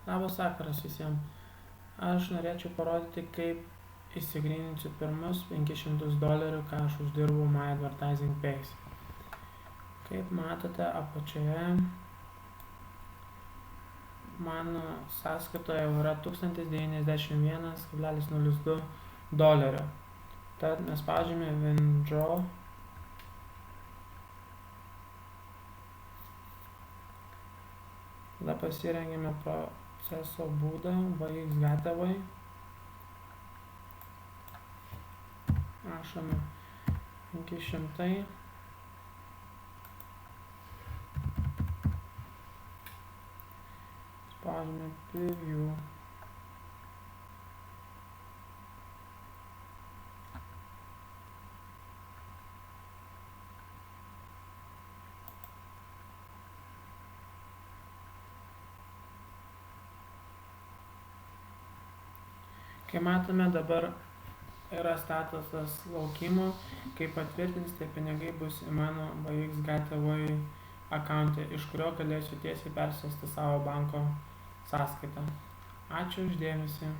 Labas vakaras visiems. Aš norėčiau parodyti, kaip įsigryninsiu pirmus $500, ką aš uždirbau My Advertising Pays. Kaip matote, apačioje mano sąskaitoje jau yra $1091,02. Tad mes spaudžiame Withdraw. Tada pasirengėme proceso būdą VX gatavai. Rašome 500. Spaudžiame Preview. Kai matome, dabar yra statusas laukimo, kai patvirtins, tai pinigai bus į mano VX gatavai akauntą, iš kurio galėsiu tiesiai persiųsti savo banko sąskaitą. Ačiū už dėmesį.